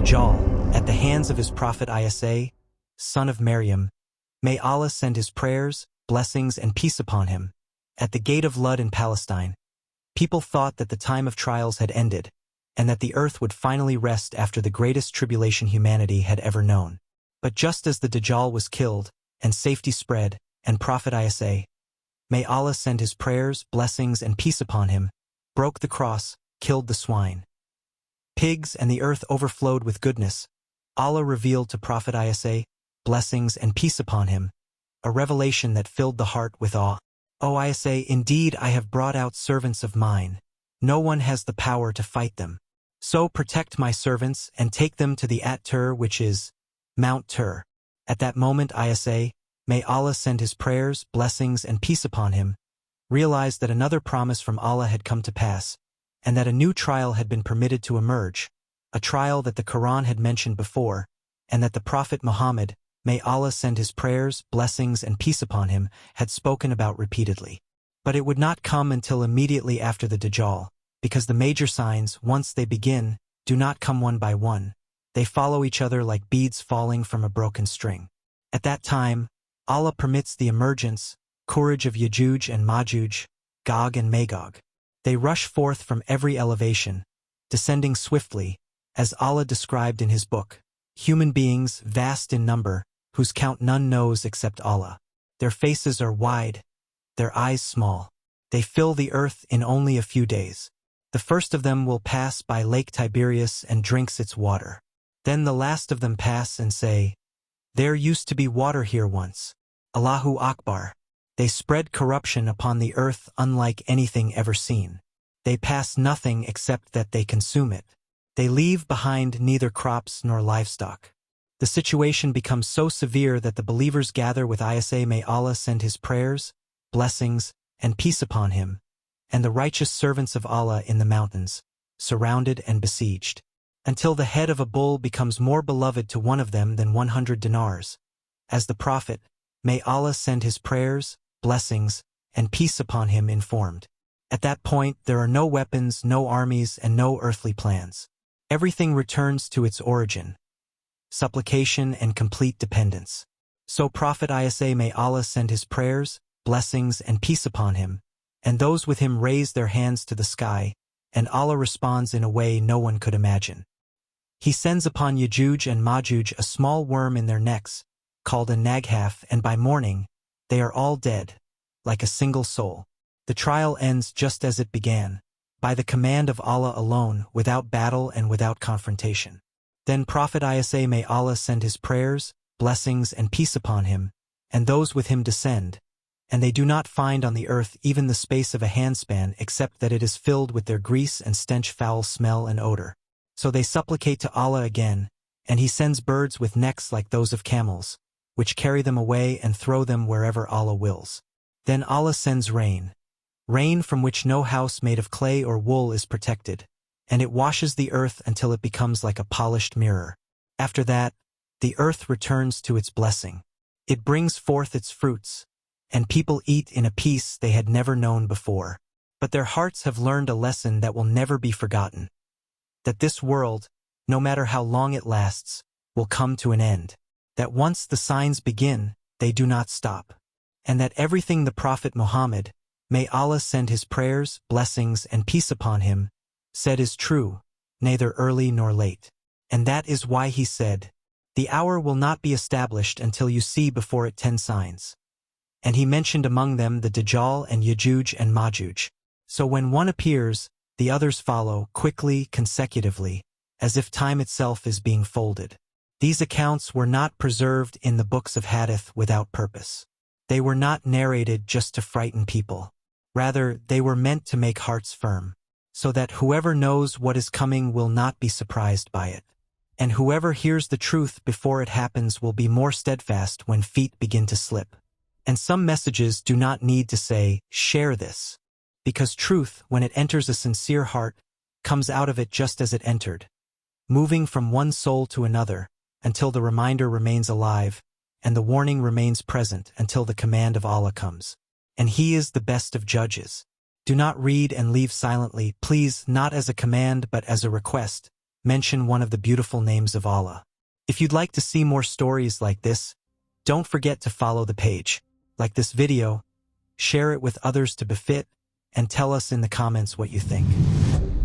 Dajjal, at the hands of his prophet Isa, son of Maryam, may Allah send his prayers, blessings, and peace upon him. At the gate of Lud in Palestine, people thought that the time of trials had ended, and that the earth would finally rest after the greatest tribulation humanity had ever known. But just as the Dajjal was killed, and safety spread, and Prophet Isa, may Allah send his prayers, blessings, and peace upon him, broke the cross, killed the swine, pigs, and the earth overflowed with goodness, Allah revealed to Prophet Isa, blessings and peace upon him, a revelation that filled the heart with awe. O Isa, indeed I have brought out servants of mine. No one has the power to fight them. So protect my servants and take them to the At-Tur, which is Mount Tur. At that moment Isa, may Allah send his prayers, blessings, and peace upon him, realized that another promise from Allah had come to pass, and that a new trial had been permitted to emerge, a trial that the Quran had mentioned before, and that the Prophet Muhammad, may Allah send his prayers, blessings, and peace upon him, had spoken about repeatedly. But it would not come until immediately after the Dajjal, because the major signs, once they begin, do not come one by one. They follow each other like beads falling from a broken string. At that time, Allah permits the emergence, courage of Ya'juj and Ma'juj, Gog and Magog. They rush forth from every elevation, descending swiftly, as Allah described in his book, human beings vast in number, whose count none knows except Allah. Their faces are wide, their eyes small. They fill the earth in only a few days. The first of them will pass by Lake Tiberias and drinks its water. Then the last of them pass and say, "There used to be water here once. Allahu Akbar." They spread corruption upon the earth unlike anything ever seen. They pass nothing except that they consume it. They leave behind neither crops nor livestock. The situation becomes so severe that the believers gather with Isa, may Allah send his prayers, blessings, and peace upon him, and the righteous servants of Allah in the mountains, surrounded and besieged, until the head of a bull becomes more beloved to one of them than 100 dinars. As the Prophet, may Allah send his prayers, blessings, and peace upon him, informed. At that point there are no weapons, no armies, and no earthly plans. Everything returns to its origin, supplication and complete dependence. So Prophet Isa, may Allah send his prayers, blessings, and peace upon him, and those with him raise their hands to the sky, and Allah responds in a way no one could imagine. He sends upon Ya'juj and Ma'juj a small worm in their necks, called a naghaf, and by morning, they are all dead, like a single soul. The trial ends just as it began, by the command of Allah alone, without battle and without confrontation. Then Prophet Isa, may Allah send his prayers, blessings, and peace upon him, and those with him descend, and they do not find on the earth even the space of a handspan except that it is filled with their grease and stench, foul smell and odor. So they supplicate to Allah again, and he sends birds with necks like those of camels, which carry them away and throw them wherever Allah wills. Then Allah sends rain, rain from which no house made of clay or wool is protected, and it washes the earth until it becomes like a polished mirror. After that, the earth returns to its blessing. It brings forth its fruits, and people eat in a peace they had never known before. But their hearts have learned a lesson that will never be forgotten, that this world, no matter how long it lasts, will come to an end, that once the signs begin, they do not stop, and that everything the Prophet Muhammad, may Allah send his prayers, blessings, and peace upon him, said is true, neither early nor late. And that is why he said, "The hour will not be established until you see before it 10 signs." And he mentioned among them the Dajjal and Ya'juj and Ma'juj. So when one appears, the others follow, quickly, consecutively, as if time itself is being folded. These accounts were not preserved in the books of hadith without purpose. They were not narrated just to frighten people. Rather, they were meant to make hearts firm, so that whoever knows what is coming will not be surprised by it. And whoever hears the truth before it happens will be more steadfast when feet begin to slip. And some messages do not need to say, "Share this," because truth, when it enters a sincere heart, comes out of it just as it entered, moving from one soul to another, until the reminder remains alive, and the warning remains present until the command of Allah comes. And he is the best of judges. Do not read and leave silently, please, not as a command but as a request. mention one of the beautiful names of Allah. If you'd like to see more stories like this, don't forget to follow the page, like this video, share it with others to befit, and tell us in the comments what you think.